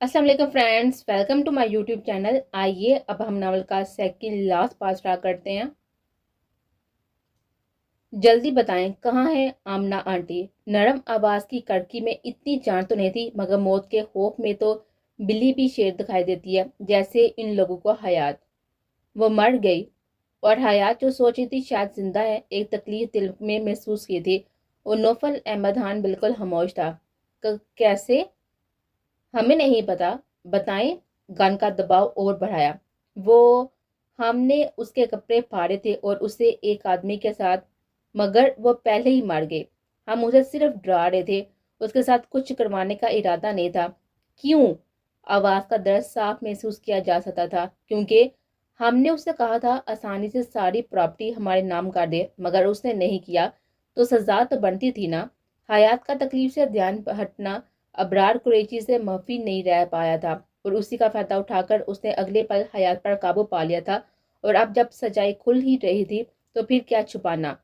अस्सलाम वालेकुम friends, welcome to my YouTube channel. आइए अब हम नावल का सेकंड लास्ट पार्ट स्टार्ट करते हैं। जल्दी बताएं कहाँ है आमना आंटी। नरम आवाज की कड़की में इतनी जान तो नहीं थी, मगर मौत के खौफ में तो बिल्ली भी शेर दिखाई देती है, जैसे इन लोगों को हयात। वो मर गई और हयात जो सोची थी शायद जिंदा है, एक तकलीफ दिल में महसूस की थी। और नौफल अहमद खान बिल्कुल खामोश था। कैसे? हमें नहीं पता, बताएं। गन का दबाव और बढ़ाया। वो हमने उसके कपड़े फाड़े थे और उसे एक आदमी के साथ, मगर वो पहले ही मर गए। हम उसे सिर्फ डरा रहे थे, उसके साथ कुछ करवाने का इरादा नहीं था। क्यों? आवाज का दर्द साफ महसूस किया जा सकता था, क्योंकि हमने उससे कहा था आसानी से सारी प्रॉपर्टी हमारे नाम कर दे, मगर उसने नहीं किया। तो सजा तो बनती थी ना। हयात का तकलीफ से ध्यान हटना अबरार कुरैशी से माफी नहीं रह पाया था, और उसी का फायदा उठाकर उसने अगले पल हयात पर काबू पा लिया था। और अब जब सच्चाई खुल ही रही थी, तो फिर क्या छुपाना।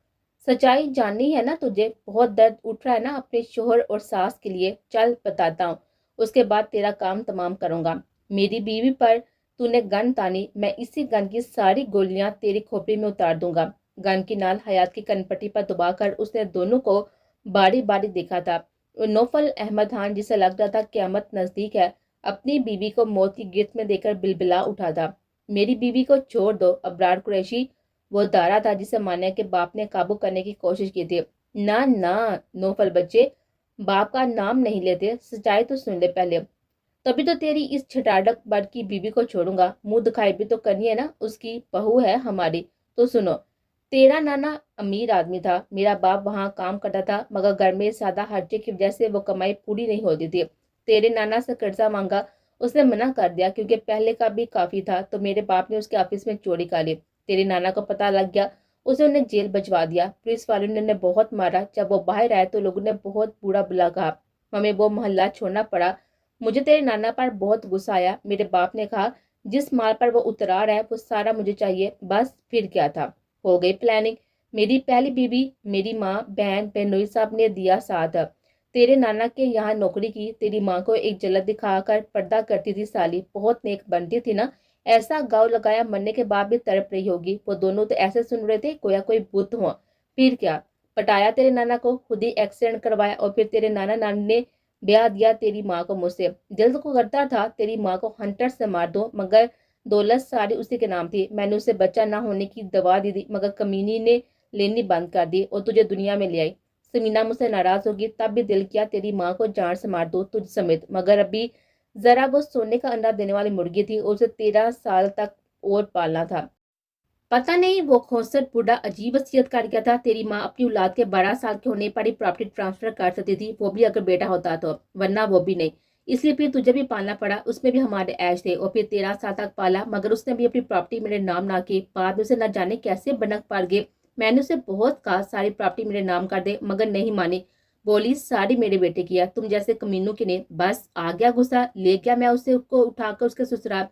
सच्चाई जाननी है ना तुझे? बहुत दर्द उठ रहा है ना अपने शोहर और सास के लिए? चल बताता हूँ, उसके बाद तेरा काम तमाम करूंगा। मेरी बीवी पर तूने गन तानी, मैं इसी गन की सारी गोलियां तेरी खोपड़ी में उतार दूंगा। गन की नाल हयात की कनपट्टी पर दबाकर उसने दोनों को बारी बारी देखा था। नौफल अहमद खान, जिसे लग रहा था क़यामत नजदीक है, अपनी बीवी को मौत की गिरफ्त में देकर बिलबिला उठा था। मेरी बीवी को छोड़ दो अबरार कुरैशी। वो दारा था जिसे मान्या के बाप ने काबू करने की कोशिश की थी। ना ना नौफल बच्चे, बाप का नाम नहीं लेते। सच्चाई तो सुन ले पहले, तभी तो तेरी इस छटाडक बड़ की बीवी को छोड़ूंगा। मुंह दिखाई भी तो करनी है ना, उसकी बहू है हमारी। तो सुनो, तेरा नाना अमीर आदमी था, मेरा बाप वहाँ काम करता था, मगर घर में सादा खर्चे की वजह से वो कमाई पूरी नहीं होती थी। तेरे नाना से कर्जा मांगा, उसने मना कर दिया, क्योंकि पहले का भी काफी था। तो मेरे बाप ने उसके ऑफिस में चोरी कर ली। तेरे नाना को पता लग गया, उसे उन्हें जेल भिजवा दिया। पुलिस वालों ने उन्हें बहुत मारा। जब वो बाहर आए तो लोगों ने बहुत बुरा बुला कहा। हमें वो मोहल्ला छोड़ना पड़ा। मुझे तेरे नाना पर बहुत गुस्सा आया। मेरे बाप ने कहा जिस माल पर वो उतरा रहा है वो सारा मुझे चाहिए। बस फिर क्या था, हो गई प्लानिंग। मेरी पहली बीवी, मेरी माँ, बहन बेनोई साहब ने दिया साथ। तेरे नाना के यहाँ नौकरी की। तेरी माँ को एक झलक दिखाकर पर्दा करती थी साली, बहुत नेक बनती थी ना। ऐसा गाँव लगाया, मरने के बाद भी तड़प रही होगी। वो दोनों तो ऐसे सुन रहे थे गोया कोई भूत हुआ। फिर क्या, पटाया तेरे नाना को, खुद ही एक्सीडेंट करवाया, और फिर तेरे नाना नानी ने ब्याह दिया तेरी माँ को मुझसे। दिल को करता था तेरी माँ को हंटर से मार दो, मगर दौलत सारी उसी के नाम थी। मैंने उसे बच्चा ना होने की दवा दी थी, मगर कमीनी ने लेनी बंद कर दी और तुझे दुनिया में ले आई। समीना मुझसे नाराज होगी, तब भी दिल किया तेरी माँ को जान से मार दो तुझ समेत, मगर अभी जरा वो सोने का अंडा देने वाली मुर्गी थी, उसे 13 साल तक और पालना था। पता नहीं वो खोसट बूढ़ा अजीब वसीयत कर गया था। तेरी माँ अपनी औलाद के 12 साल के होने पर ही प्रॉपर्टी ट्रांसफर कर सकती थी, वो भी अगर बेटा होता तो, वरना वो भी नहीं। इसलिए फिर तुझे भी पालना पड़ा। उसमें भी हमारे ऐश थे, और फिर 13 साल तक पाला, मगर उसने भी अपनी प्रॉपर्टी मेरे नाम ना की। बाद में उसे न जाने कैसे बनक पड़ गए। मैंने उसे बहुत कहा सारी प्रॉपर्टी मेरे नाम कर दे, मगर नहीं मानी। बोली सारी मेरे बेटे की है, तुम जैसे कमीनों की नहीं। बस आ गया गुस्सा, ले गया मैं उसे को उठाकर उसके ससुराल।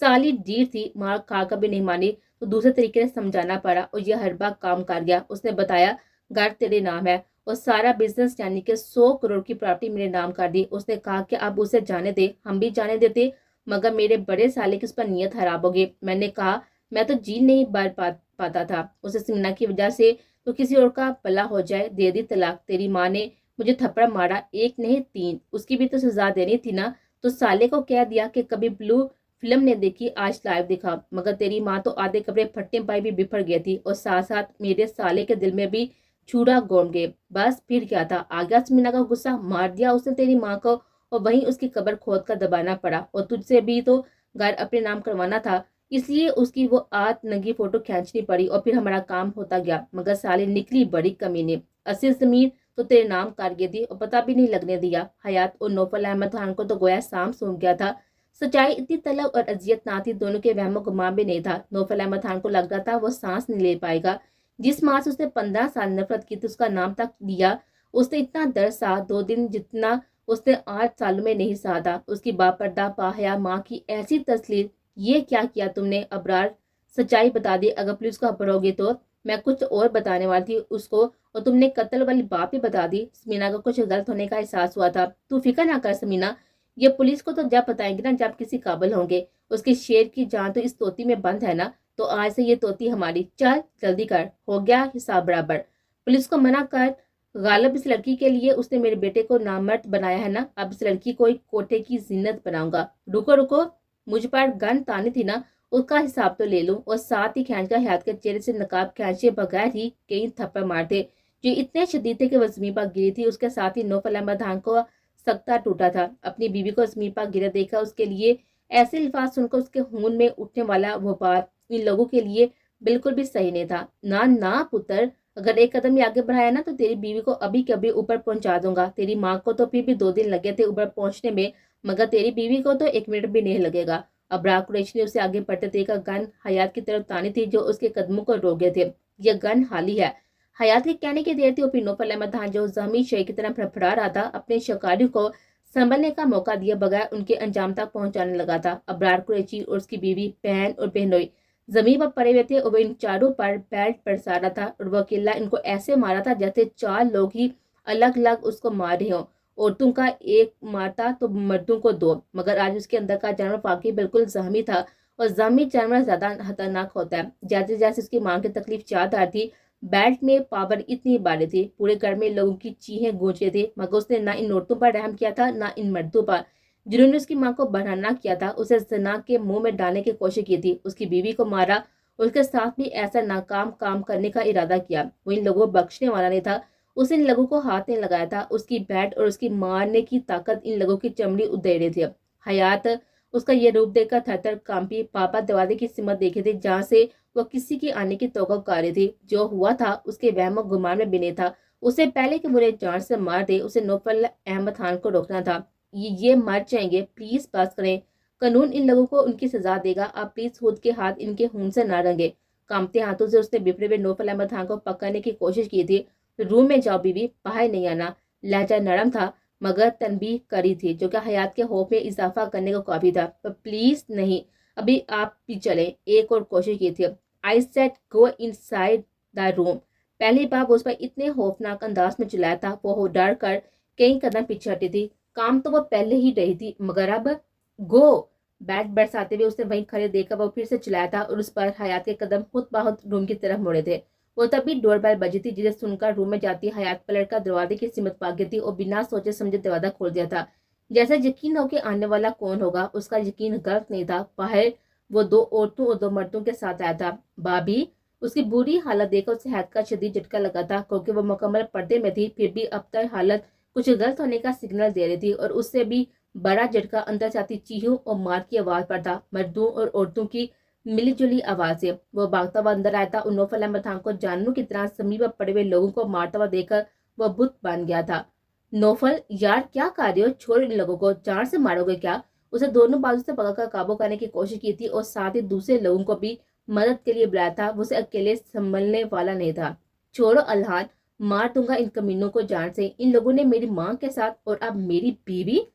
साली डीर थी, मार खाकर भी नहीं मानी, तो दूसरे तरीके से समझाना पड़ा, और ये हर बार काम कर गया। उसने बताया घर तेरे नाम है, और सारा बिजनेस यानी कि 100 करोड़ की प्रॉपर्टी मेरे नाम कर दी। उसने कहा कि अब उसे जाने दे। हम भी जाने देते, मगर मेरे बड़े साले की उस पर नीयत खराब हो गई। मैंने कहा मैं तो जी नहीं भर पाता था उसे सिमना की वजह से, तो किसी और का भला हो जाए। दे दी तलाक। तेरी माँ ने मुझे थप्पड़ मारा, एक नहीं 3। उसकी भी तो सजा देनी थी ना। तो साले को कह दिया कि कभी ब्लू फिल्म ने देखी, आज लाइव दिखा। मगर तेरी माँ तो आधे कपड़े फट्टे पाई भी बिफर गई थी, और साथ साथ मेरे साले के दिल में भी छुरा गोम गए। बस फिर क्या था, आ गया समीना का गुस्सा, मार दिया उसने तेरी माँ को, और वहीं उसकी कब्र खोद कर दबाना पड़ा। और तुझसे भी तो घर अपने नाम करवाना था, इसलिए उसकी वो आत नंगी फोटो खींचनी पड़ी, और फिर हमारा काम होता गया। मगर साले निकली बड़ी कमीने। असली जमीन तो तेरे नाम कर गई थी, और पता भी नहीं लगने दिया। हयात और नौफल अहमद खान को तो गोया शाम सूंघ गया था। सच्चाई इतनी तलब और अजियत ना थी, दोनों के वहमो गुमान भी नहीं था। नौफल अहमद खान को लग रहा था वो सांस नहीं ले पाएगा। जिस माँ से उसने 15 साल नफरत की थी, उसका नाम तक लिया, उसने इतना दर्द सहा 2 दिन जितना उसने 8 सालों में नहीं सहा था। उसकी बापर्दा बाहया माँ की ऐसी तस्लीर। ये क्या किया तुमने अबरार? सच्चाई बता दी, अगर पुलिस को खबर होगी तो। मैं कुछ और बताने वाली थी उसको, और तुमने कत्ल वाली बात भी बता दी। समीना को कुछ गलत होने का एहसास हुआ था। तू फिक्र ना कर समीना, یہ पुलिस को तो जब बताएंगे ना जब किसी काबिल होंगे। उसके शेर की जान तो इस तोती में बंद है ना, तो आज से ये तोती हमारी। चल जल्दी कर, हो गया हिसाब बराबर। पुलिस को मना कर, गालिब इस लड़की के लिए उसने मेरे बेटे को नामर्द बनाया है ना, अब इस लड़की को एक कोटे की जिन्नत बनाऊंगा। रुको रुको, मुझ पर गन तानी थी ना, उसका हिसाब तो ले लूं। और साथ ही खींच कर हयात के चेहरे से नकाब खींचे बगैर ही कई थप्पड़ मारते जो इतने शदीद थे कि वह जमीन पर गिरी थी। उसके साथ ही नौफल अहमद खान को सकता टूटा था। अपनी बीवी को जमीन पर गिरा देखा उसके लिए ऐसे अल्फाज सुनकर उसके खून में उठने वाला वपार इन लोगों के लिए बिल्कुल भी सही नहीं था। ना ना पुत्र, अगर एक कदम ही आगे बढ़ाया ना तो तेरी बीवी को अभी कभी ऊपर पहुंचा दूंगा। तेरी माँ को तो फिर भी 2 दिन लगे थे ऊपर पहुंचने में, मगर तेरी बीवी को तो 1 मिनट भी नहीं लगेगा। अबरार कुरैशी ने उसे आगे बढ़ते देखा। गन हयात की तरफ तानी थी जो उसके कदमों को रोक गए थे। यह गन हाली है। हयात के कहने की देर थी और फिर नौफल अहमद खान जो जहमी शय की तरह फड़फड़ा रहा था अपने शिकारी को संभलने का मौका दिए बगैर उनके अंजाम तक पहुंचाने लगा था। अबरार कुरैशी और उसकी बीवी, बहन और बहनोई जमीन पर पड़े हुए थे और वो इन चारों पर बेल्ट बरसा रहा था और वो अकेला इनको ऐसे मारा था जैसे 4 लोग ही अलग अलग उसको मार रहे हों। औरतों का एक मारता तो मर्दों को 2, मगर आज उसके अंदर का जानवर वाकई बिल्कुल जहमी था और जहमी जानवर ज्यादा खतरनाक होता है। जैसे जैसे उसकी मां की तकलीफ चाहदार थी, बेल्ट में पावर इतनी बारी थी, पूरे घर में लोगों की चीखें गूंज रही थी, मगर उसने ना इन औरतों पर रहम किया था ना इन मर्दों पर जिन्होंने उसकी मां को बरहना किया था। उसे जना के मुंह में डालने की कोशिश की थी, उसकी बीवी को मारा, उसके साथ भी ऐसा नाकाम काम करने का इरादा किया। वो इन लोगों को बख्शने वाला नहीं था। उसे इन लोगों को हाथ नहीं लगाया था। उसकी बैट और उसकी मारने की ताकत इन लोगों की चमड़ी उधेड़ थी। हयात उसका ये रूप देखकर थर-थर कांपी। पापा दरवाजे की सिमत देखे थे जहाँ से वो किसी की आने की तौक़्क़ो कर रही थी। जो हुआ था उसके वहम गुमान में भी नहीं था। उससे पहले कि मुझे जान से मार दे उसे नौफल अहमद खान को रोकना था। ये मर जाएंगे, प्लीज बस करें। कानून इन लोगों को उनकी सजा देगा। आप प्लीज खुद के हाथ इनके खून से ना रंगे। कांपते हाथों से उसने बिफरे हुए नौफल अहमद खान को पकड़ने की कोशिश की थी। रूम में जाओ बीवी, बाहर नहीं आना। लहजा नरम था मगर तनबीह करी थी जो कि हयात के खौफ में इजाफा करने को काफी था। पर प्लीज नहीं, अभी आप भी चले। एक और कोशिश की थी। I said go inside the room. पहली बार उस पर इतने खौफनाक अंदाज में चिल्लाया था वो डर कर कई कदम पीछे हटी थी। काम तो वो पहले ही रही थी मगर अब गो। बैट बरसाते हुए उसने वहीं खड़े देखकर वो फिर से चिल्लाया था और उस पर हयात के कदम खुद बाहुद रूम की तरफ मुड़े थे। वो तभी डोरबेल बजी थी जिसे सुनकर रूम में जाती हयात पलट कर दरवाजे की सिमत पा गई थी और बिना सोचे समझे दरवाजा खोल दिया था। जैसे यकीन हो कि आने वाला कौन होगा। उसका यकीन गलत नहीं था। बाहर वो 2 औरतों और 2 मर्दों के साथ आया था। भाभी, उसकी बुरी हालत देखकर उसे हयात का शदीद झटका लगा था क्योंकि वो मुकम्मल पर्दे में थी, फिर भी अब तक हालत कुछ गलत होने का सिग्नल दे रही थी और उससे भी बड़ा झटका अंदर से आती चीखों और मार की आवाज पर था। मर्दों और औरतों की मिली जुली आवाज से वो भागता हुआ अंदर आया था और नौफल अहमद खान को जानवरों की तरह समीप पर पड़े हुए लोगों को मारता हुआ देखकर वह बुत बन गया था। नौफल, यार क्या कर रहे हो? छोड़ इन लोगों को, जान से मारोगे क्या? उसे दोनों बाजू से पकड़कर काबू करने की कोशिश की थी और साथ ही दूसरे लोगों को भी मदद के लिए बुलाया था। वो उसे अकेले संभलने वाला नहीं था। छोड़ो अल्हान, मार दूंगा इन कमीनों को जान से। इन लोगों ने मेरी माँ के साथ और अब मेरी बीवी।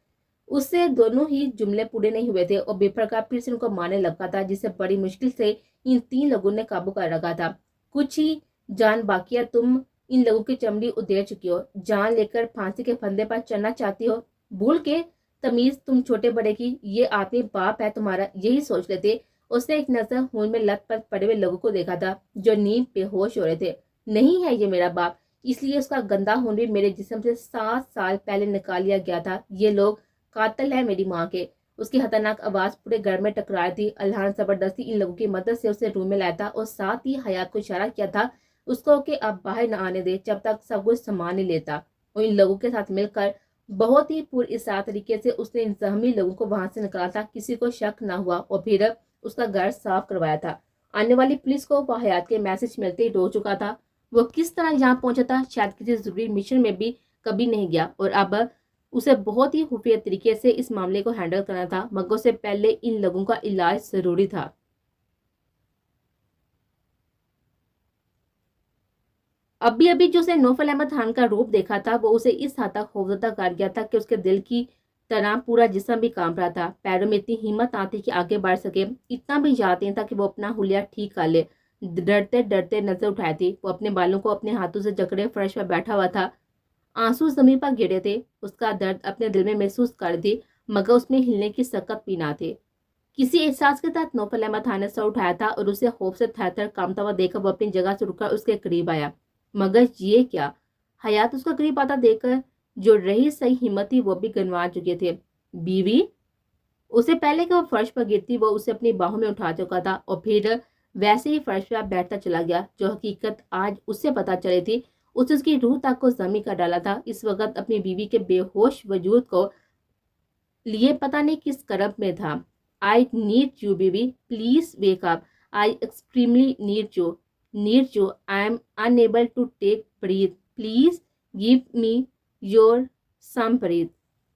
उससे दोनों ही जुमले पूरे नहीं हुए थे और बेफर का फिर से उनको मारने लगा था जिसे बड़ी मुश्किल से इन 3 लोगों ने काबू कर रखा था। कुछ ही जान बाकी है। तुम इन लोगों की चमड़ी उधेड़ चुकी हो। जान लेकर फांसी के फंदे पर चढ़ना चाहती हो। भूल के तमीज तुम छोटे बड़े की। ये आदमी बाप है तुम्हारा, यही सोच लेते। उसने एक नजर खून में लथपथ पड़े हुए लोगों को देखा था जो नींद बेहोश हो रहे थे। नहीं है ये मेरा बाप, इसलिए उसका गंदा खून भी मेरे जिस्म से 7 साल पहले निकाल लिया गया था। ये लोग कातिल है मेरी माँ के। उसकी खतरनाक आवाज पूरे घर में टकरा रही थी। अल्हान जबरदस्ती इन लोगों की मदद से उसे रूम में लाया था और साथ ही हयात को इशारा किया था उसको कि अब बाहर न आने दे जब तक सब कुछ संभाल नहीं लेता। और इन लोगों के साथ मिलकर बहुत ही पुरअसरार तरीके से उसने इन जख्मी लोगों को वहां से निकाला था। किसी को शक न हुआ और फिर उसका घर साफ करवाया था। आने वाली पुलिस को वो हयात के मैसेज मिलते ही रो चुका था। वो किस तरह यहाँ पहुंचा था, शायद किसी जरूरी मिशन में भी कभी नहीं गया और अब उसे बहुत ही खुफिया तरीके से इस मामले को हैंडल करना था, मगर उससे पहले इन लोगों का इलाज जरूरी था। अभी अभी जो उसने नौफल अहमद खान का रूप देखा था वो उसे इस हद तक खौफजदा कर गया था कि उसके दिल की तरह पूरा जिस्म भी कांप रहा था। पैरों में इतनी हिम्मत आती कि आगे बढ़ सके, इतना भी याद नहीं था कि वो अपना हुलिया ठीक कर ले। डरते डरते नजर उठाई थी। वो अपने बालों को अपने हाथों से जकड़े फर्श पर बैठा हुआ था। आंसू जमीन पर गिरे थे। उसका दर्द अपने दिल में महसूस कर थी मगर उसमें हिलने की सकत भी ना थे। किसी एहसास के तहत नौफल अहमद खान ने सर उठाया था और उसे खौफ से थर थर कांपता हुआ देखकर वो अपनी जगह से उठकर उसके करीब आया। मगर ये क्या, हयात उसका करीब आता देखकर जो रही सही हिम्मत थी वो भी गंवा चुके थे। बीवी, उसे पहले कि वो फर्श पर गिरती वो उसे अपनी बाहों में उठा चुका था और फिर वैसे ही फर्श पर बैठता चला गया। जो हकीकत आज उससे पता चली थी उसे उसकी रूह तक को जमी कर डाला था। इस वक्त अपनी बीवी के बेहोश वजूद को लिए पता नहीं किस करब में था। I need you baby, please wake up, I extremely need you, I am unable to take breath, please give me your some breath.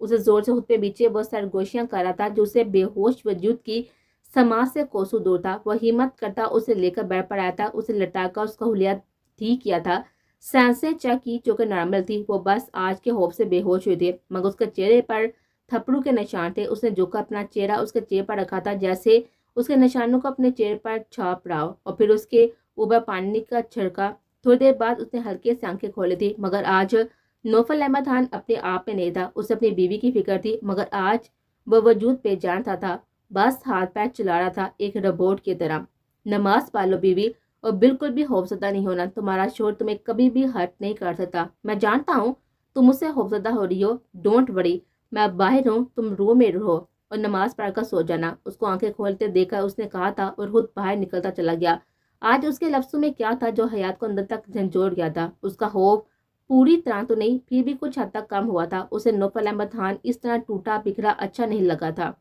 उसे जोर से खुद पे बीचे वो सरगोशियां कर रहा था जो उसे बेहोश वजूद की समाज से कोसों दूर था। वह हिम्मत करता उसे लेकर बैठ पर आया था, उसे लटाकर उसका हुलिया ठीक किया था, सांसें चेक की जो कि नॉर्मल थी। वो बस आज के खौफ से बेहोश हुए थे मगर उसके चेहरे पर थप्पड़ों के निशान थे। उसने झुका अपना चेहरा उसके चेहरे पर रखा था जैसे उसके निशानों को अपने चेहरे पर छाप रहा हो और फिर उसके ऊपर पानी का छिड़का। थोड़ी देर बाद उसने हल्के से आंखें खोली थी मगर आज नौफल अहमद खान अपने आप में नहीं था। उसे अपनी बीवी की फिक्र थी मगर आज वह वजूद बेजान था, बस हाथ पैर चला रहा था एक रोबोट की तरह। नमाज पालो बीवी और बिल्कुल भी खौफजदा नहीं होना, तुम्हारा शोर तुम्हें कभी भी हर्ट नहीं कर सकता। मैं जानता हूँ तुम मुझसे खौफजदा हो रही हो, डोंट वरी, मैं बाहर हूँ, तुम रूम में रहो और नमाज पढ़कर सो जाना। उसको आंखें खोलते देखा उसने कहा था और खुद बाहर निकलता चला गया। आज उसके लफ्जों में क्या था जो हयात को अंदर तक झंझोड़ गया था। उसका खौफ पूरी तरह तो नहीं फिर भी कुछ हद तक कम हुआ था। उसे नौफल अहमद खान इस तरह टूटा बिखरा अच्छा नहीं लगा था।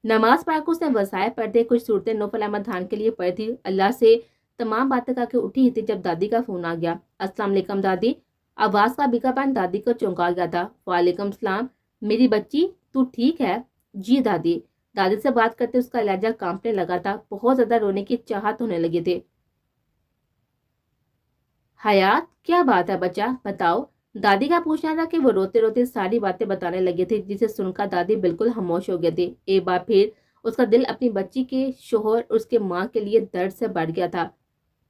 नमाज पढ़कर उसने वसाए पढ़ते कुछ सूरतें नौफल अहमद खान के लिए पढ़ी थी। अल्लाह से तमाम बातें करके उठी ही थी जब दादी का फोन आ गया। अस्सलाम वालेकुम दादी। आवाज का बिकापन दादी को चौंका गया था। वालेकुम सलाम मेरी बच्ची, तू ठीक है? जी दादी। दादी से बात करते उसका लहजा कांपने लगा था, बहुत ज्यादा रोने की चाहत होने लगे थे। हयात, क्या बात है बच्चा, बताओ। दादी का पूछना था कि वो रोते रोते सारी बातें बताने लगे थे जिसे सुनकर दादी बिल्कुल खामोश हो गए थे। एक बार फिर उसका दिल अपनी बच्ची के शोहर और उसके माँ के लिए दर्द से बढ़ गया था।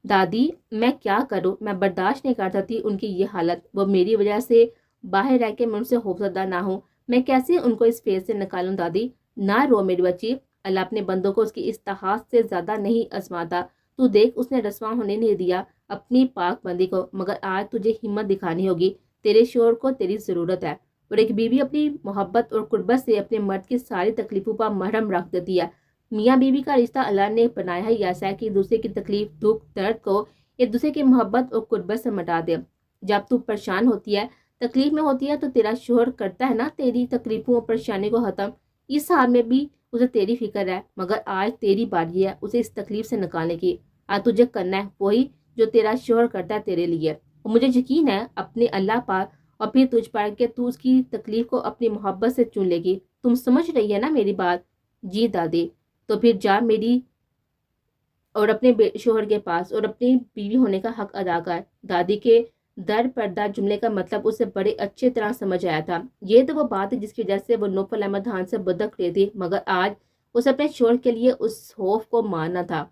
दादी, मैं क्या करूं, मैं बर्दाश्त नहीं कर सकती उनकी ये हालत। वो मेरी वजह से बाहर रह के मैं उनसे खौफजदा ना हूं, मैं कैसे उनको इस फेज से निकालूं। दादी ना रो मेरी बच्ची, अल्लाह अपने बंदों को उसकी इस्तेहास से ज्यादा नहीं आजमाता। तू देख उसने रस्वा होने नहीं दिया अपनी पाक बंदी को, मगर आज तुझे हिम्मत दिखानी होगी। तेरे शोर को तेरी जरूरत है। और एक बीवी अपनी मोहब्बत और कुर्बत से अपने मर्द की सारी तकलीफों पर मरहम रख देती है। मियाँ बीवी का रिश्ता अल्लाह ने बनाया ही ऐसा है कि दूसरे की तकलीफ दुख दर्द को एक दूसरे की मोहब्बत और कुर्बत से मिटा दे। जब तू परेशान होती है तकलीफ में होती है तो तेरा शोहर करता है ना तेरी तकलीफों और परेशानी को खत्म। इस हाल में भी उसे तेरी फिक्र है मगर आज तेरी बारी है उसे इस तकलीफ से निकालने की। आज तुझे करना है वही जो तेरा शोहर करता है तेरे लिए। और मुझे यकीन है अपने अल्लाह पर और फिर तुझ पर कि तू उसकी तकलीफ को अपनी मोहब्बत से चुन लेगी। तुम समझ रही है ना मेरी बात? जी दादी। तो फिर जा मेरी और अपने शोहर के पास और अपनी बीवी होने का हक अदा कर। दादी के दर पर्दा जुमले का मतलब उसे बड़े अच्छे तरह समझ आया था। ये तो वो बात है जिसकी वजह से वो नौफल अहमद खान से बदक रही थी मगर आज उसे अपने शोहर के लिए उस खौफ को मारना था।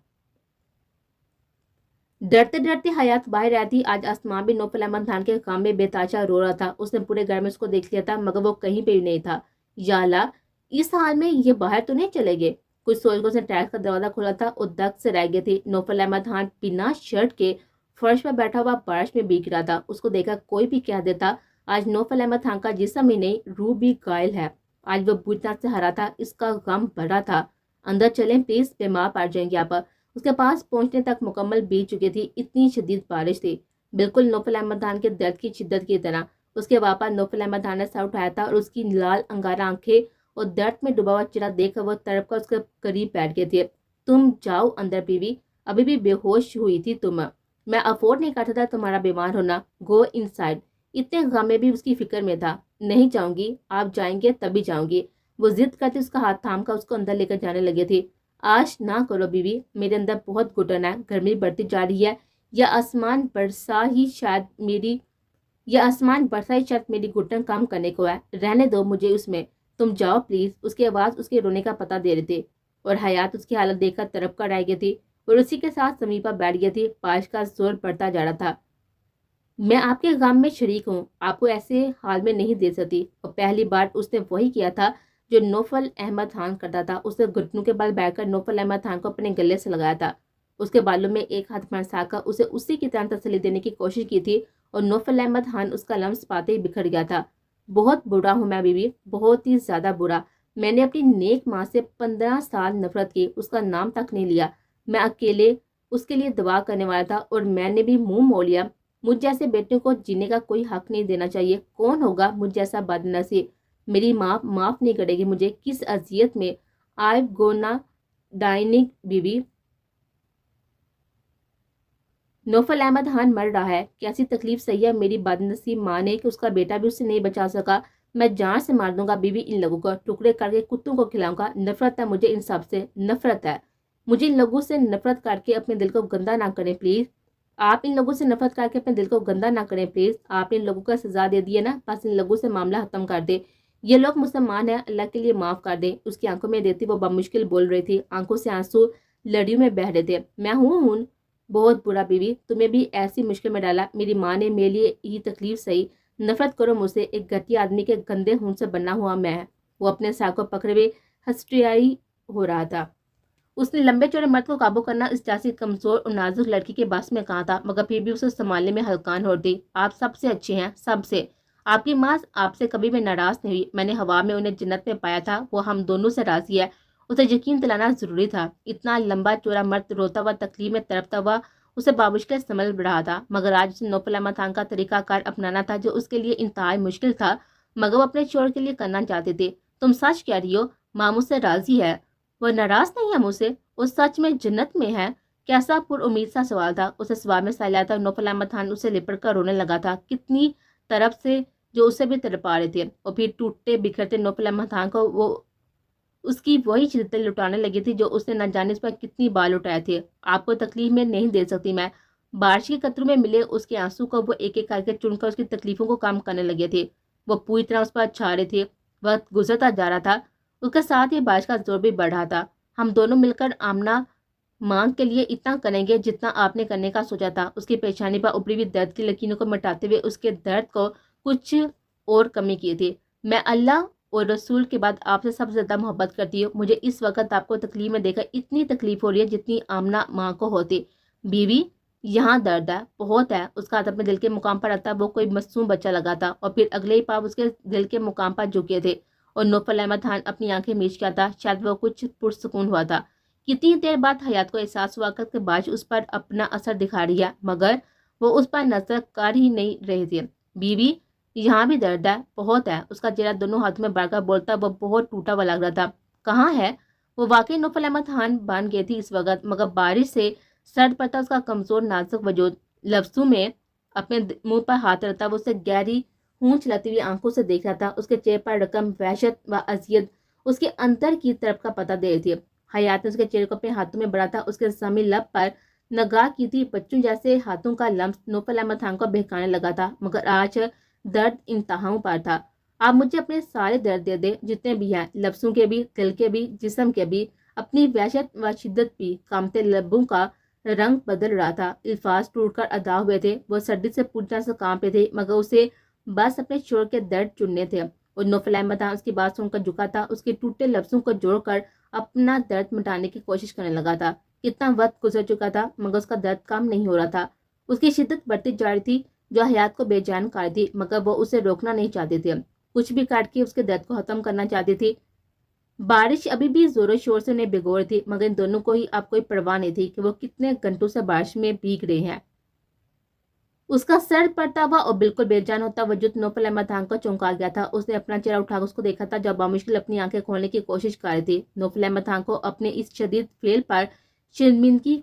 डरते डरते हयात बाहर रहती। आज आसमां भी नौफल अहमद खान के काम में बेताशा रो रहा था। उसने पूरे घर में उसको देख लिया था मगर वो कहीं पे भी नहीं था। या अल्लाह, इस हाल में ये बाहर तो नहीं चले गए? कुछ सोच कर उसने टैक्स का दरवाजा खोला था और दक से रह गए थे। नौफल अहमद खान बिना शर्ट के फर्श पर बैठा हुआ बारिश में भीग रहा था। उसको देखा कोई भी कह देता आज नौफल अहमद खान का जिस्म ही नहीं रूह भी घायल है। आज वो बुरी से हरा था, इसका गम भरा था। अंदर चलें प्लीज, बीमार पड़ जाएंगे आप। उसके पास पहुंचने तक मुकम्मल बीत चुकी थी, इतनी शदीद बारिश थी, बिल्कुल नौफल अहमद खान के दर्द की शिद्दत की तरह। उसके वापस नौफल अहमद खान ने सर उठाया था और उसकी लाल अंगारा आंखें और दर्द में डूबा हुआ चेहरा देखकर वो तड़प कर उसके करीब बैठ गए थे। तुम जाओ अंदर बीवी, अभी भी बेहोश हुई थी तुम, मैं अफोर्ड नहीं करता था तुम्हारा बीमार होना। Go inside. इतने गम में भी उसकी फिक्र में था। नहीं जाऊंगी, आप जाएंगे तभी जाऊंगी। वो जिद करते उसका हाथ थाम कर उसको अंदर लेकर जाने लगे थे। आज ना करो बीवी, मेरे अंदर बहुत घुटन है, गर्मी बढ़ती जा रही है, या आसमान बरसा ही शायद मेरी घुटन कम करने को है। रहने दो मुझे उसमें, तुम जाओ प्लीज। उसकी आवाज उसके रोने का पता दे रहे थे और हयात उसकी हालत देखकर तड़प कर रह गई थी और उसी के साथ समीपा बैठ गई थी। बारिश का जोर बढ़ता जा रहा था। میں آپ کے غم میں شریک ہوں، آپ کو ایسے حال میں نہیں دے سکتی۔ اور پہلی بار اس نے وہی کیا تھا جو نوفل احمد خان کرتا تھا۔ اس نے گھٹنوں کے بل بیٹھ کر نوفل احمد خان کو اپنے گلے سے لگایا تھا، اس کے بالوں میں ایک ہاتھ پھنسا کر اسے اسی کی طرح تسلی دینے کی کوشش کی تھی، اور نوفل احمد خان اس کا لمس پاتے ہی بکھر گیا تھا۔ بہت برا ہوں میں بیوی، بہت ہی زیادہ برا۔ میں نے اپنی نیک ماں سے 15 سال نفرت کی، اس کا نام تک نہیں لیا۔ میں اکیلے اس کے لیے دعا کرنے والا تھا، اور میں نے بھی منہ موڑ لیا۔ مجھ جیسے بیٹے کو جینے کا کوئی حق نہیں دینا چاہیے۔ کون ہوگا مجھ جیسا بد نصیب؟ میری ماں معاف نہیں کرے گی مجھے، کس اذیت میں آئیو گونا ڈائننگ بیوی۔ نوفل احمد خان مر رہا ہے، کیسی تکلیف سہی ہے میری بد نصیب ماں نے کہ اس کا بیٹا بھی اسے نہیں بچا سکا۔ میں جان سے مار دوں گا بیوی ان لوگوں کو، ٹکڑے کر کے کتوں کو کھلاؤں گا۔ نفرت ہے مجھے ان سب سے، نفرت ہے مجھے ان لوگوں سے۔ نفرت کر کے اپنے دل کو گندا نہ کریں پلیز، آپ ان لوگوں سے نفرت کر کے اپنے دل کو گندا نہ کریں پلیز۔ آپ نے ان لوگوں کا سزا دے دی ہے نا، بس ان لوگوں سے معاملہ ختم کر دے۔ یہ لوگ مسلمان ہیں، اللہ کے لیے معاف کر دیں۔ اس کی آنکھوں میں دیتی وہ بمشکل بول رہی تھی، آنکھوں سے آنسو لڑیوں میں بہہ رہے تھے۔ میں ہوں بہت برا بیوی، تمہیں بھی ایسی مشکل میں ڈالا۔ میری ماں نے میرے لیے ہی تکلیف سہی، نفرت کرو مجھ سے، ایک گھٹیا آدمی کے گندے خون سے بنا ہوا میں۔ وہ اپنے سر کو پکڑے ہوئے ہسٹریائی ہو رہا تھا۔ اس نے لمبے چوڑے مرد کو قابو کرنا اس جیسی کمزور اور نازک لڑکی کے بس میں کہا تھا، مگر پھر بھی اسے سنبھالنے میں ہلکان ہوتی۔ آپ سب سے اچھے ہیں، سب سے۔ آپ کی ماں آپ سے کبھی بھی ناراض نہیں ہوئی۔ میں نے ہوا میں انہیں جنت میں پایا تھا، وہ ہم دونوں سے راضی ہے۔ اسے یقین دلانا ضروری تھا۔ اتنا لمبا چوڑا مرد روتا ہوا تکلیف میں تڑپتا ہوا اسے بامشکل سنبھل رہا تھا، مگر آج اسے نوفل احمد خان کا طریقہ کار اپنانا تھا جو اس کے لیے انتہائی مشکل تھا، مگر وہ اپنے شوہر کے لیے کرنا چاہتے تھے۔ تم سچ کہہ رہی ہو، ماں مجھ سے راضی ہے، وہ ناراض نہیں ہے مجھ سے، وہ سچ میں جنت میں ہے؟ کیسا پر امید سا سوال تھا۔ اسے سوال میں سالا تھا۔ نوفل احمد خان اسے لپٹ کر رونے لگا تھا، کتنی طرف سے جو اسے بھی تڑپا رہے تھے، اور پھر ٹوٹتے بکھرتے نوفل احمد خان کو وہ اس کی وہی شدتیں لٹانے لگی تھی جو اس نے نہ جانے اس پر کتنی بار لٹائے تھے۔ آپ کو تکلیف میں نہیں دے سکتی میں۔ بارش کے قطروں میں ملے اس کے آنسو کو وہ ایک ایک کر کے چن کر اس کی تکلیفوں کو کم کرنے لگے تھے۔ وہ پوری طرح اس پر چھا رہے تھے۔ وقت گزرتا جا رہا تھا، اس کے ساتھ ہی بارش کا زور بھی بڑھ رہا تھا۔ ہم دونوں مل کر آمنہ مانگ کے لیے اتنا کریں گے جتنا آپ نے کرنے کا سوچا تھا۔ اس کی پیشانی پر ابری ہوئی درد کی لکیروں کو مٹاتے ہوئے اس کے درد کو کچھ اور کمی کیے تھے۔ میں اللہ اور رسول کے بعد آپ سے سب سے زیادہ محبت کرتی ہوں۔ مجھے اس وقت آپ کو تکلیف میں دیکھ کر اتنی تکلیف ہو رہی ہے جتنی آمنہ ماں کو ہوتی۔ بیوی یہاں درد ہے، بہت ہے۔ اس کا ہاتھ اپنے دل کے مقام پر رکھتا وہ کوئی معصوم بچہ لگا تھا، اور پھر اگلے ہی پاپ اس کے دل کے مقام پر جھکے تھے، اور نوفل احمد خان اپنی آنکھیں میچ کیا تھا۔ شاید وہ کچھ پرسکون ہوا تھا۔ کتنی دیر بعد حیات کو احساس ہوا کہ بارش اس پر اپنا اثر دکھا رہی ہے، مگر وہ اس پر نظر کر ہی نہیں رہے تھے۔ بیوی یہاں بھی درد ہے، بہت ہے۔ اس کا چہرہ دونوں ہاتھوں میں بڑھ کر بولتا وہ بہت ٹوٹا ہوا لگ رہا تھا۔ کہاں ہے وہ؟ واقعی نوفل احمد خان بن گئی تھی اس وقت، مگر بارش سے سرد پڑتا اس کا کمزور نازک وجود لفظوں میں اپنے منہ پر ہاتھ رکھتا وہ اسے گہری ہونچ چلاتی ہوئی آنکھوں سے دیکھ رہا تھا۔ اس کے چہرے پر رقم وحشت و اذیت اس کے اندر کی طرف کا پتہ دے رہی تھی۔ حیات نے اس کے چہرے کو اپنے ہاتھوں میں بڑھا تھا، اس کے سامنے لب پر نگاہ کی تھی۔ بچوں جیسے ہاتھوں کا لمس نوفل احمد خان کو بہکانے لگا تھا، مگر آج درد انتہاؤں پر تھا۔ آپ مجھے اپنے سارے درد دے دیں جتنے بھی ہیں، لفظوں کے بھی، دل کے بھی، جسم کے بھی، اپنی وحشت و شدت بھی۔ کامتے لبوں کا رنگ بدل رہا تھا، الفاظ ٹوٹ کر ادا ہوئے تھے۔ وہ سردی سے پوری طرح سے کانپ رہے تھے، مگر اسے بس اپنے شوہر کے درد چننے تھے، اور نوفل احمد خان اس کی بات سن کر جھکا تھا، اس کے ٹوٹے لفظوں کو جوڑ کر اپنا درد مٹانے کی کوشش کرنے لگا تھا۔ کتنا وقت گزر چکا تھا، مگر اس کا درد کم نہیں ہو رہا تھا۔ اس کی شدت بڑھتی جا رہی تھی جو حیات کو بے جان کر دی، مگر وہ اسے روکنا نہیں چاہتے تھے، کچھ بھی کاٹ کے اس کے درد کو ختم کرنا چاہتی تھی۔ بارش ابھی بھی زور و شور سے انہیں بھگو رہی تھی، مگر ان دونوں کو ہی اب کوئی پرواہ نہیں تھی کہ وہ کتنے گھنٹوں سے بارش میں بھیگ رہے ہیں۔ اس کا سر پڑتا ہوا اور بالکل بے جان ہوتا وجود نوفل احمد خان کو چونکا گیا تھا۔ اس نے اپنا چہرہ اٹھا کر اس کو دیکھا تھا جو بامشکل اپنی آنکھیں کھولنے کی کوشش کر رہی تھی۔ نوفل احمد خان کو اپنے اس شدید فعل پر شرمندگی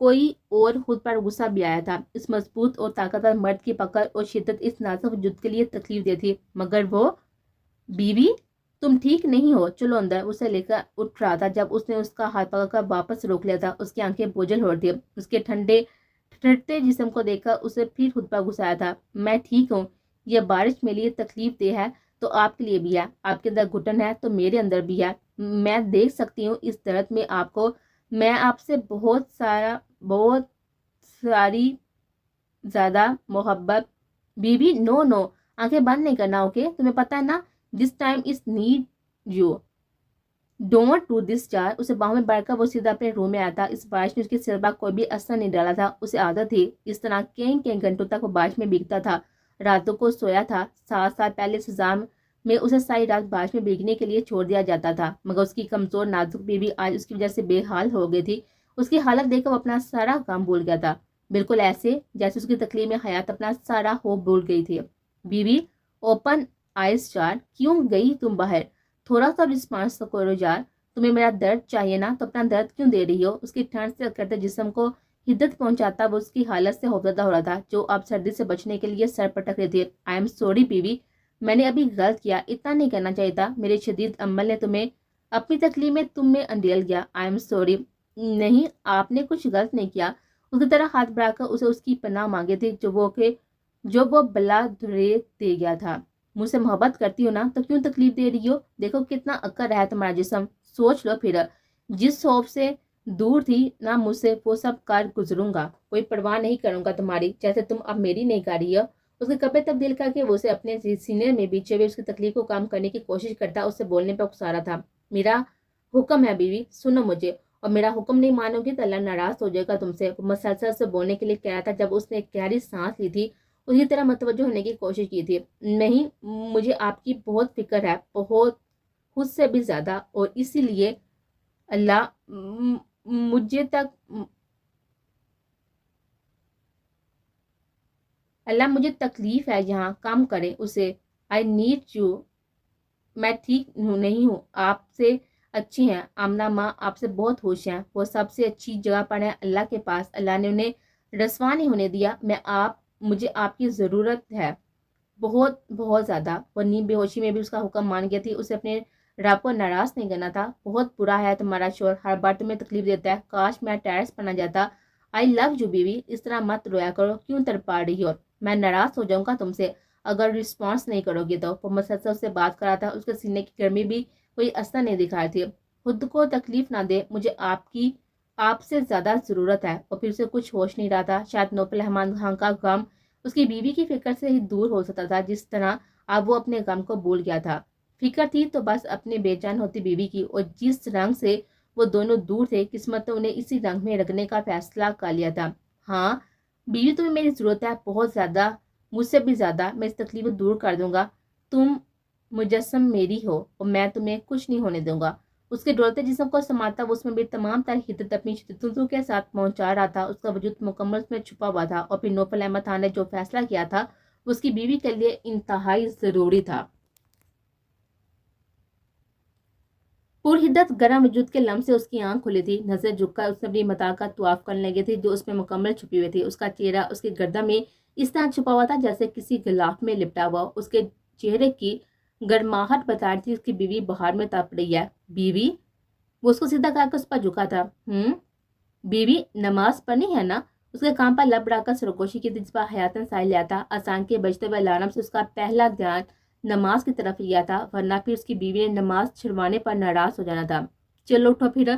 کوئی اور خود پر غصہ بھی آیا تھا۔ اس مضبوط اور طاقتور مرد کی پکڑ اور شدت اس نازک وجود کے لیے تکلیف دہ تھی، مگر وہ بیوی تم ٹھیک نہیں ہو، چلو اندر۔ اسے لے کر اٹھ رہا تھا جب اس نے اس کا ہاتھ پکڑ کر واپس روک لیا تھا۔ اس کی آنکھیں بوجھل ہو رہی تھی۔ اس کے ٹھنڈے ٹھٹتے جسم کو دیکھ کر اسے پھر خود پر غصہ آیا تھا۔ میں ٹھیک ہوں، یہ بارش میرے لیے تکلیف دہ ہے تو آپ کے لیے بھی ہے، آپ کے اندر گھٹن ہے تو میرے اندر بھی ہے، میں دیکھ سکتی ہوں اس درد میں آپ کو۔ میں آپ سے بہت ساری زیادہ محبت. بیوی نو نو, آنکھیں بند نہیں کرنا, اوکے, تمہیں پتہ ہے نا, this time is need you, don't do this چار. اسے باہوں میں بیٹھ کر وہ سیدھا اپنے روم میں آیا تھا. اس بارش نے اس کے سر پر کوئی بھی اثر نہیں ڈالا تھا. اسے عادت تھی اس طرح کئی گھنٹوں تک وہ بارش میں بھیگتا تھا, راتوں کو سویا تھا. 7 سال پہلے سزام میں اسے ساری رات بارش میں بھیگنے کے لیے چھوڑ دیا جاتا تھا, مگر اس کی کمزور نازک بیوی آج اس کی وجہ سے بے حال ہو گئی تھی. اس کی حالت دیکھ کر وہ اپنا سارا کام بھول گیا تھا, بالکل ایسے جیسے اس کی تکلیف میں حیات اپنا سارا ہوپ بھول گئی تھی. بیوی اوپن آئیز چار, کیوں گئی تم باہر, تھوڑا سا رسپانس تو کرو یار, تمہیں میرا درد چاہیے نا, تو اپنا درد کیوں دے رہی ہو. اس کی ٹھنڈ سے کرتے جسم کو حدت پہنچاتا وہ اس کی حالت سے خوفزدہ ہو رہا تھا, جو اب سردی سے بچنے کے لیے سر پٹک رہی تھی. آئی ایم سوری بیوی, میں نے ابھی غلط کیا, اتنا نہیں کرنا چاہیے تھا. میرے شدید عمل نے تمہیں اپنی تکلیف میں تم میں اندھیل گیا. I am sorry. نہیں, آپ نے کچھ غلط نہیں کیا. اس کی طرح ہاتھ بڑھا کر اسے اس کی پناہ مانگے تھی جو وہ بلا دھرے دے گیا تھا. مجھ سے محبت کرتی ہو نا, تو کیوں تکلیف دے رہی ہو. دیکھو کتنا اکڑ رہا ہے تمہارا جسم, سوچ لو پھر. جس خوف سے دور تھی نا مجھ سے, وہ سب کر گزروں گا, کوئی پرواہ نہیں کروں گا تمہاری, جیسے تم اب میری نہیں کر رہی ہو. اس کے کپڑے تبدیل کر کے وہ اسے اپنے سینے میں بیچے ہوئے اس کی تکلیف کو کام کرنے کی کوشش کرتا, اس سے بولنے پہ اکسا رہا تھا. میرا حکم ہے بیوی, سنو مجھے, اور میرا حکم نہیں مانو گی تو اللہ ناراض ہو جائے گا تم سے. وہ مسلسل سے بولنے کے لیے کہہ رہا تھا. جب اس نے ایک گہری سانس لی تھی, اسی طرح متوجہ ہونے کی کوشش کی تھی. نہیں, مجھے آپ کی بہت فکر ہے, بہت, خود سے بھی زیادہ, اور اسی لیے اللہ مجھے تکلیف ہے یہاں, کام کریں اسے. آئی نیڈ یو, میں ٹھیک نہیں ہوں, آپ سے اچھی ہیں. آمنہ ماں آپ سے بہت خوش ہیں, وہ سب سے اچھی جگہ پر ہیں اللہ کے پاس. اللہ نے انہیں رسوا نہیں ہونے دیا. مجھے آپ کی ضرورت ہے, بہت بہت زیادہ. وہ نیم بے ہوشی میں بھی اس کا حکم مان گئی تھی. اسے اپنے رب کو ناراض نہیں کرنا تھا. بہت برا ہے تمہارا شوہر, ہر بار تمہیں تکلیف دیتا ہے, کاش میں ٹیرس پر نہ جاتا. آئی لو یو بیوی, اس طرح مت رویا کرو, کیوں تڑپا رہی ہو, میں ناراض ہو جاؤں گا تم سے اگر رسپانس نہیں کرو گی تو. وہ مسلسل سے بات کر رہا تھا, اس کے سینے کی گرمی بھی کوئی اثر نہیں دکھا رہی تھی. خود کو تکلیف نہ دے, مجھے آپ سے زیادہ ضرورت ہے. اور پھر سے کچھ ہوش نہیں رہا تھا. شاید نوفل احمد خان کا غم اس کی بیوی کی فکر سے ہی دور ہو سکتا تھا, جس طرح اب وہ اپنے غم کو بھول گیا تھا. فکر تھی تو بس اپنے بے جان ہوتی بیوی کی, اور جس رنگ سے وہ دونوں دور تھے, قسمت نے انہیں اسی رنگ میں رکھنے کا فیصلہ کر لیا تھا. ہاں بیوی, تمہیں میری ضرورت ہے بہت زیادہ, مجھ سے بھی زیادہ. میں اس تکلیف کو دور کر دوں گا. تم مجسم میری ہو اور میں تمہیں کچھ نہیں ہونے دوں گا. اس کے ڈولتے جسم کو سماتا وہ اس میں بھی تمام تر حدت اپنی شدتوں کے ساتھ پہنچا رہا تھا. اس کا وجود مکمل اس میں چھپا ہوا تھا. اور پھر نوفل احمد خان نے جو فیصلہ کیا تھا وہ اس کی بیوی کے لیے انتہائی ضروری تھا. پرحدت گرم وجود کے لمح سے اس کی آنکھ کھلی تھی. نظر جھک کر اس نے اپنی متاع کا طواف کرنے لگی تھی جو اس میں مکمل چھپی ہوئی تھی. اس کا چہرہ اس کی گردن میں اس طرح چھپا ہوا تھا جیسے کسی غلاف میں لپٹا ہوا. اس کے چہرے کی گرماہٹ بتا رہی تھی اس کی بیوی باہر میں تپ رہی ہے. بیوی, وہ اس کو سیدھا کر کے اس پر جھکا تھا. بیوی, نماز پڑھنی ہے نا. اس کے کام پر لب رکھ کر سرگوشی کی تھی جس پر حیاتن سائل لیا تھا. آسان کے بجتے ہوئے الارم سے اس کا پہلا دھیان نماز کی طرف لیا تھا, ورنہ پھر اس کی بیوی نے نماز چھڑوانے پر ناراض ہو جانا تھا. چلو اٹھو پھر,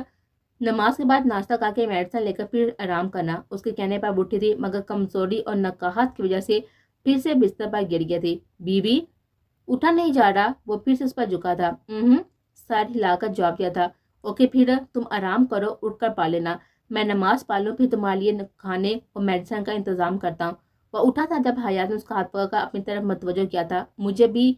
نماز کے بعد ناشتہ کھا کے میڈیسن لے کر پھر آرام کرنا. اس کے کہنے پر اٹھی تھی, مگر کمزوری اور نقاہت کی وجہ سے پھر سے بستر پر گر گئی تھی. بیوی, اٹھا نہیں جا رہا. وہ پھر سے اس پر جھکا تھا. سر ہلا کر جواب دیا تھا. اوکے پھر تم آرام کرو, اٹھ کر پا لینا, میں نماز پا لوں, پھر تمہارے لیے کھانے اور میڈیسن کا انتظام کرتا ہوں. وہ اٹھا تھا جب حیات نے اس کا ہاتھ پکڑ کر اپنی طرف متوجہ کیا تھا. مجھے بھی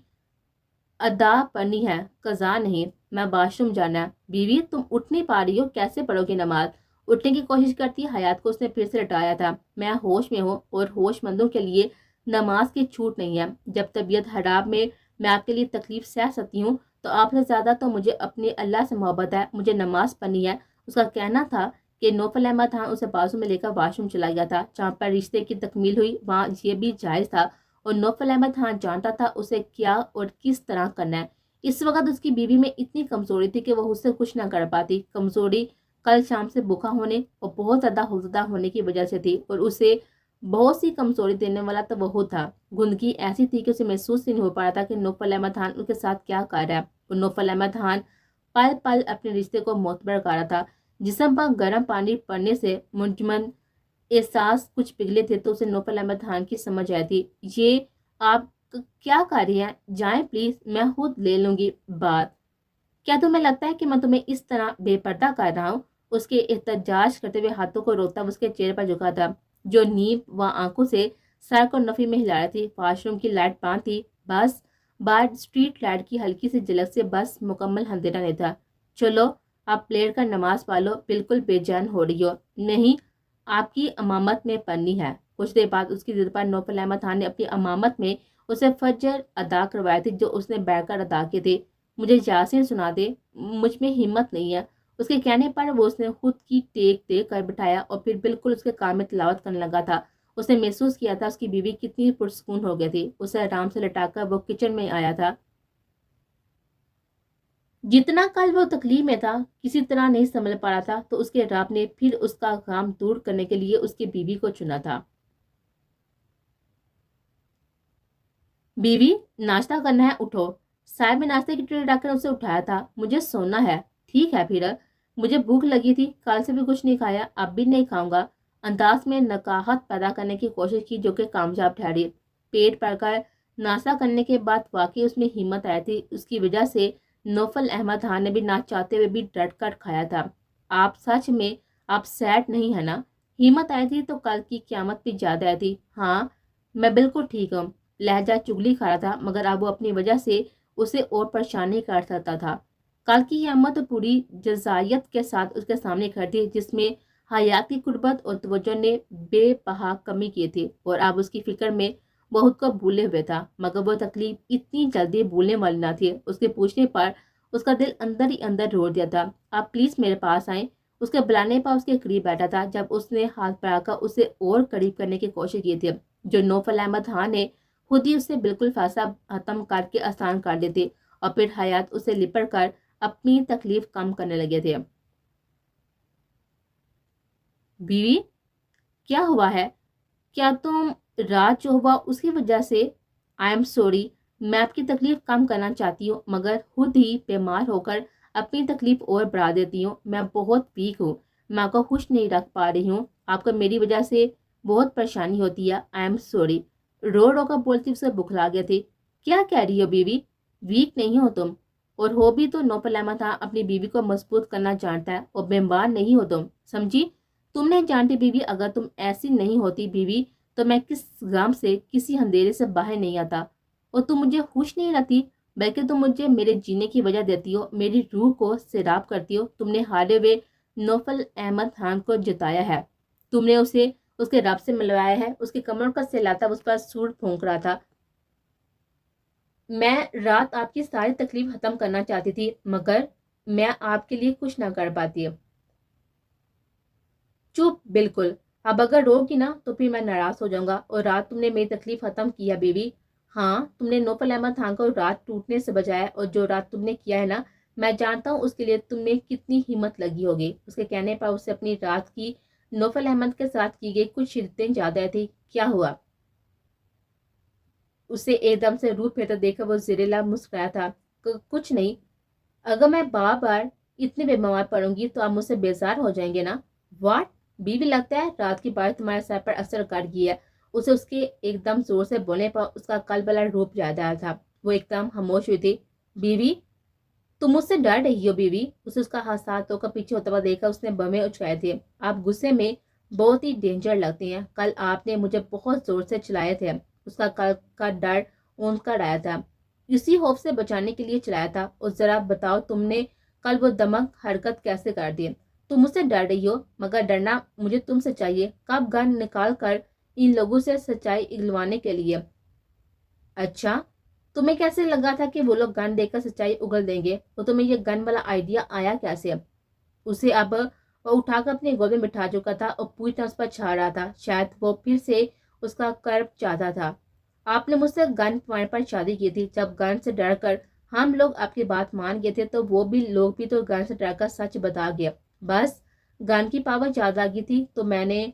ادا پڑھنی ہے, قضا نہیں, میں واش روم جانا ہے. بیوی, تم اٹھ نہیں پا رہی ہو, کیسے پڑھو گی نماز. اٹھنے کی کوشش کرتی حیات کو اس نے پھر سے لٹایا تھا. میں ہوش میں ہوں اور ہوش مندوں کے لیے نماز کی چھوٹ نہیں ہے. جب طبیعت خراب میں آپ کے لیے تکلیف سہ سکتی ہوں, تو آپ سے زیادہ تو مجھے اپنے اللہ سے محبت ہے. مجھے نماز پڑھنی ہے. اس کا کہنا تھا کہ نوفل احمد خان اسے بازو میں لے کر واش روم چلا گیا تھا. جہاں پر رشتے کی تکمیل ہوئی وہاں یہ بھی جائز تھا, اور نوفل احمد خان جانتا تھا اسے کیا اور کس طرح کرنا ہے. اس وقت اس کی بیوی میں اتنی کمزوری تھی کہ وہ اس سے کچھ نہ کر پاتی. کمزوری کل شام سے بھوکا ہونے اور بہت زیادہ حوصلہ ہونے کی وجہ سے تھی, اور اسے بہت سی کمزوری دینے والا تو وہ تھا. گندگی ایسی تھی کہ اسے محسوس ہی نہیں ہو پا رہا تھا کہ نوفل احمد خان ان کے ساتھ کیا کر رہا ہے. اور نوفل احمد خان پل پل اپنے رشتے کو معتبر کر رہا تھا. جسم پر گرم پانی پڑنے سے منجمد احساس کچھ پگھلے تھے تو اسے نوفل احمد خان کی سمجھ آئی تھی۔ یہ آپ کیا کر رہی ہیں؟ جائیں پلیز، میں خود لے لوں گی بات۔ کیا تمہیں لگتا ہے کہ میں تمہیں اس طرح بے پردہ کر رہا ہوں؟ اس کے احتجاج کرتے ہوئے ہاتھوں کو روکتا اس کے چہرے پر جھکا تھا، جو نیم و آنکھوں سے سر کو نفی میں ہلا رہی تھی۔ واش روم کی لائٹ بند تھی، بس باہر اسٹریٹ لائٹ کی ہلکی سی جھلک سے بس مکمل اندھیرا نہیں تھا۔ چلو آپ پلیٹ کر نماز پڑھ لو، بالکل بے جان ہو رہی ہو۔ نہیں، آپ کی امامت میں پڑھنی ہے۔ کچھ دیر بعد اس کی ضد پر نوفل احمد خان نے اپنی امامت میں اسے فجر ادا کروائی تھی، جو اس نے بیٹھ کر ادا کی تھی۔ مجھے یاسین سنا دے، مجھ میں ہمت نہیں ہے۔ اس کے کہنے پر وہ اس نے خود کی ٹیک دے کر بٹھایا اور پھر بالکل اس کے کان میں تلاوت کرنے لگا تھا۔ اس نے محسوس کیا تھا اس کی بیوی کتنی پرسکون ہو گئی تھی۔ اسے آرام سے لٹا کر وہ کچن میں آیا تھا۔ جتنا کل وہ تکلیف میں تھا کسی طرح نہیں سنبھل پا رہا تھا، تو اس کے رب نے پھر اس کا غم دور کرنے کے لیے اس کی بیوی کو چنا تھا۔ بیوی، ناشتہ کرنا ہے، اٹھو۔ صاحب نے ناشتے کی ٹرے رکھ کر اسے اٹھایا تھا۔ مجھے سونا ہے۔ ٹھیک ہے پھر، مجھے بھوک لگی تھی، کل سے بھی کچھ نہیں کھایا، اب بھی نہیں کھاؤں گا۔ انداز میں نکاہت پیدا کرنے کی کوشش کی، جو کہ کامیاب ٹھہری۔ پیٹ بھر کر ناشتہ کرنے کے بعد واقعی اس میں ہمت آئی تھی۔ اس کی وجہ سے نوفل احمد خان نے بھی نہ چاہتے ہوئے بھی ڈٹ کر کھایا تھا۔ آپ سچ میں آپ سیٹ نہیں ہے نا؟ ہمت آئی تھی تو کل کی قیامت بھی زیادہ آئی تھی۔ ہاں میں بالکل ٹھیک ہوں۔ لہجہ چگلی کھا رہا تھا، مگر اب وہ اپنی وجہ سے اسے اور پریشان نہیں کر سکتا تھا۔ کل کی قیامت پوری جزائیت کے ساتھ اس کے سامنے کھڑی تھی، جس میں حیات کی قربت اور توجہ نے بے بہا کمی کی تھی، اور اب اس کی فکر میں بہت کو بھولے ہوئے تھا، مگر وہ تکلیف اتنی جلدی بھولنے والی نہ تھی۔ اس کے پوچھنے پر اس کا دل اندر ہی اندر روڑ دیا تھا۔ آپ پلیز میرے پاس آئیں۔ اس کے بلانے پر اس کے قریب بیٹھا تھا، جب اس نے ہاتھ بڑھا کر اسے اور قریب کرنے کی کوشش کی تھی، جو نوفل احمد خان نے خود ہی اسے بالکل فاصلہ ختم کر کے آسان کر دی تھی، اور پھر حیات اسے لپٹ کر اپنی تکلیف کم کرنے لگے تھے۔ بیوی، کیا ہوا ہے؟ کیا تم رات جو ہوا اس کی وجہ سے؟ آئی ایم سوری، میں آپ کی تکلیف کم کرنا چاہتی ہوں، مگر خود ہی بیمار ہو کر اپنی تکلیف اور بڑھا دیتی ہوں۔ میں بہت ویک ہوں، میں آپ کو خوش نہیں رکھ پا رہی ہوں، آپ کو میری وجہ سے بہت پریشانی ہوتی ہے۔ I am sorry. رو رو کر بولتی اسے بکھلا گیا تھی۔ کیا کہہ رہی ہو بیوی؟ ویک نہیں ہو تم، اور ہو بھی تو نوفل احمد خان اپنی بیوی کو مضبوط کرنا جانتا ہے، اور بیمار نہیں ہو تم، سمجھی؟ تم نہیں جانتی بیوی، اگر تم ایسی نہیں ہوتی بیوی تو میں کس غم سے، کسی اندھیرے سے باہر نہیں آتا، اور تم مجھے خوش نہیں رہتی، بلکہ تم مجھے میرے جینے کی وجہ دیتی ہو، میری روح کو سیراب کرتی ہو۔ تم نے ہارے ہوئے نوفل احمد خان کو جتایا ہے، تم نے اسے اس کے رب سے ملوایا ہے۔ اس کے کمروں کا سہلاتا اس پر سور پھونک رہا تھا۔ میں رات آپ کی ساری تکلیف ختم کرنا چاہتی تھی، مگر میں آپ کے لیے کچھ نہ کر پاتی۔ چپ، بالکل۔ اب اگر رو گی نا تو پھر میں ناراض ہو جاؤں گا، اور رات تم نے میری تکلیف ختم کی ہے بیوی۔ ہاں، تم نے نوفل احمد خان کو رات ٹوٹنے سے بچایا، اور جو رات تم نے کیا ہے نا، میں جانتا ہوں اس کے لیے تم نے کتنی ہمت لگی ہوگی۔ اس کے کہنے پر اسے اپنی رات کی نوفل احمد کے ساتھ کی گئی کچھ شدتیں یاد آئی تھی۔ کیا ہوا؟ اسے ایک دم سے روح پھیرتا دیکھ کر وہ زیر لب مسکرایا تھا۔ کچھ نہیں۔ اگر میں بار بار اتنے بیمار پڑوں گی تو آپ مجھ سے بیزار ہو جائیں گے نا؟ واٹ؟ بیوی، لگتا ہے رات کی بارش تمہارے سر پر اثر کر گئی ہے۔ اسے اس کے ایک دم زور سے بولنے پر اس کا کل بلا روپ یاد آیا تھا۔ وہ ایک دم خاموش ہوئی تھی۔ بیوی، تم مجھ سے ڈر رہی ہو بیوی؟ اسے اس کا حساس ہو کر پیچھے ہوتا ہوا دیکھا اس نے بمیں اچھائے تھے۔ آپ غصے میں بہت ہی ڈینجر لگتی ہیں، کل آپ نے مجھے بہت زور سے چلائے تھے۔ اس کا کل کا ڈر اونٹ کر آیا تھا۔ اسی خوف سے بچانے کے لیے چلایا تھا، اور ذرا بتاؤ تم نے کل وہ دمک حرکت کیسے کر دی؟ تم مجھ سے ڈر رہی ہو، مگر ڈرنا مجھے تم سے چاہیے، کب گن نکال کر ان لوگوں سے سچائی اگلوانے کے لیے۔ اچھا، تمہیں کیسے لگا تھا کہ وہ لوگ گن دے کر سچائی اگل دیں گے؟ اور تمہیں یہ گن والا آئیڈیا آیا کیسے؟ اسے اب وہ اٹھا کر اپنے گود میں بٹھا چکا تھا اور پوری طرح اس پر چھا رہا تھا۔ شاید وہ پھر سے اس کا کرب چاہتا تھا۔ آپ نے مجھ سے گن پوائنٹ پر شادی کی تھی، جب گن سے ڈر کر ہم لوگ آپ کی بات مان گئے تھے تو وہ بھی لوگ بھی تو گن سے ڈر کر سچ بتا گیا۔ بس گن کی پاور یاد آ گئی تھی تو میں نے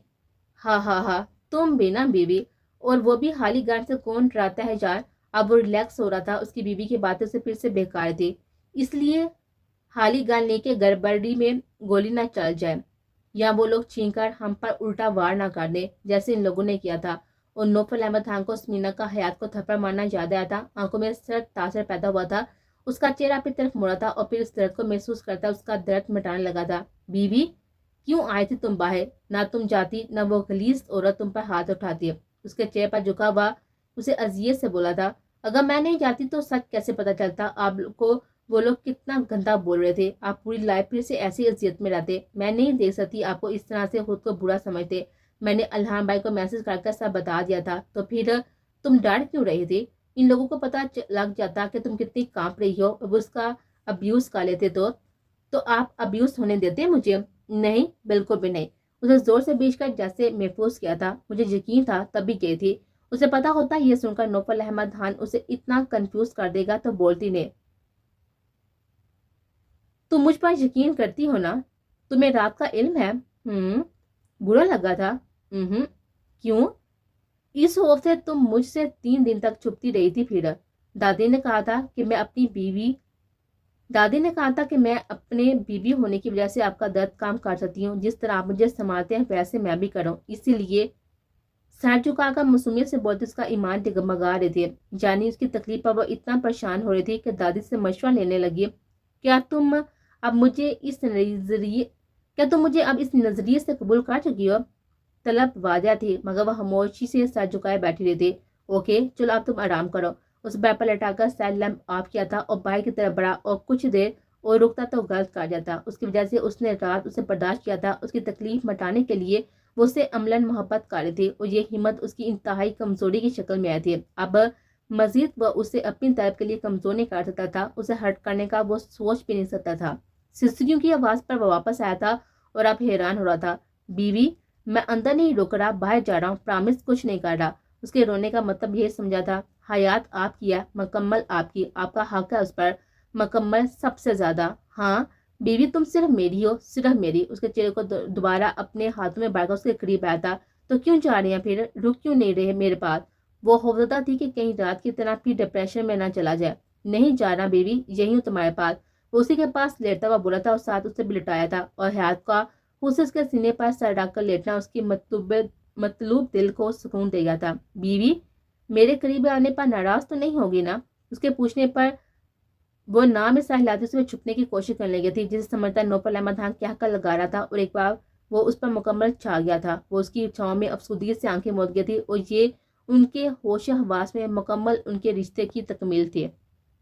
ہاں ہاں ہاں، تم بھی نا بیوی، اور وہ بھی خالی گن سے کون ڈراتا ہے یار۔ اب وہ ریلیکس ہو رہا تھا، اس کی بیوی کی باتیں سے پھر سے بیکار تھی، اس لیے خالی گن لے کے گڑبڑی میں گولی نہ چل جائے۔ या वो लोग छीन कर हम पर उल्टा वार ना कर दे जैसे इन लोगों ने किया था। और नौफल अहमद खान को समीना का हयात को थप्पड़ मारना याद आया था। आंखों में सर तासर पैदा हुआ था। उसका चेहरा अपनी तरफ मुड़ा था और फिर उस दर्द को महसूस करता उसका दर्द मिटाने लगा था। बीवी, क्यों आई थी तुम बाहर? ना तुम जाती ना वो गलीज औरत तुम पर हाथ उठाती। उसके चेहरे पर झुका हुआ उसे अजियत से बोला था, अगर मैं नहीं जाती तो सच कैसे पता चलता आपको वो लोग कितना गंदा बोल रहे थे। आप पूरी लाइफ फिर से ऐसी अजियत में रहते। मैं नहीं देख सकती आपको इस तरह से खुद को बुरा समझते। मैंने अल्हान भाई को मैसेज करके सब बता दिया था। तो फिर तुम डर क्यों रही थी? इन लोगों को पता लग जाता कि तुम कितनी कांप रही हो। अब उसका अब्यूज कर लेते तो आप अब्यूज होने देते मुझे? नहीं, बिल्कुल भी नहीं। उसे जोर से बीच कर जैसे महफूज किया था। मुझे यकीन था तभी गई थी। उसे पता होता ये सुनकर नौफल अहमद खान उसे इतना कंफ्यूज कर देगा तो बोलती ने, तुम मुझ पर यकीन करती हो ना? तुम्हें रात का इल्म है? बुरा लगा था? क्यों? इस खौफ से तुम मुझसे 3 दिन तक छुपती रही थी। फिर दादी ने कहा था कि मैं अपनी बीवी दादी ने कहा था कि मैं अपने बीवी होने की वजह से आपका दर्द काम कर सकती हूँ। जिस तरह आप मुझे संभालते हैं वैसे मैं भी करूँ। इसीलिए सर झुकाकर मासूमियत से बोलते उसका ईमान डगमगा रहे थे। जानी उसकी तकलीफ पर वो इतना परेशान हो रही थी कि दादी से मशवरा लेने लगी, अब मुझे इस नजरिए क्या तुम मुझे अब इस नजरिए से कबूल कर चुकी हो? तलब वाजा थी मगर वह खामोशी से सर झुकाए बैठी रही थी। ओके चलो अब तुम आराम करो। उस बेड पर लटाकर सेल लैंप ऑफ किया था और बाहर की तरफ बढ़ा और कुछ देर और रुकता तो गलत कर जाता। उसकी वजह से उसने रात उसे बर्दाश्त किया था। उसकी तकलीफ मिटाने के लिए वो उससे अमलन मोहब्बत कर रही थी और ये हिम्मत उसकी इंतहाई कमजोरी की शक्ल में आई थी। अब मजीद वह उसे अपनी तरफ के लिए कमजोर नहीं कर सकता था। उसे हर्ट करने का वो सोच भी नहीं सकता था। सिसकियों की आवाज पर वह वापस आया था और अब हैरान हो रहा था। बीवी, मैं अंदर नहीं रुक रहा, बाहर जा रहा हूँ, प्रॉमिस कुछ नहीं कर रहा। उसके रोने का मतलब यह समझा था, हयात आपकी है, मुकम्मल आपकी, आपका हक है उस पर, मुकम्मल सबसे ज्यादा। हाँ बीवी, तुम सिर्फ मेरी हो, सिर्फ मेरी। उसके चेहरे को दोबारा अपने हाथों में बढ़कर उसके करीब आया था। तो क्यों जा रही हैं फिर? रुक क्यों नहीं रहे मेरे पास? वो खौफजदा थी कि कहीं रात की तरह फिर डिप्रेशन में ना चला जाए। नहीं जा रहा बीवी, यही हूँ तुम्हारे पास। वो उसी के पास लेटता हुआ बोला था और साथ उसे भी लिटाया था। और हयात का उसे उसके सीने पर सर रखकर लेटना उसकी मतलूब दिल को सुकून देगा था। बीवी, मेरे करीब आने पर नाराज तो नहीं होगी ना? उसके पूछने पर वो नाम में हिलाते हुए छुपने की कोशिश करने लगी थी, जिसे समझता नौफल अहमद खान क्या कर लगा रहा था। और एक बार वो उस पर मुकम्मल छा गया था। वो उसकी छांव में अफसुदगी से आंखें मूंद गई थी और ये उनके होश हवास में मुकम्मल उनके रिश्ते की तकमील थी।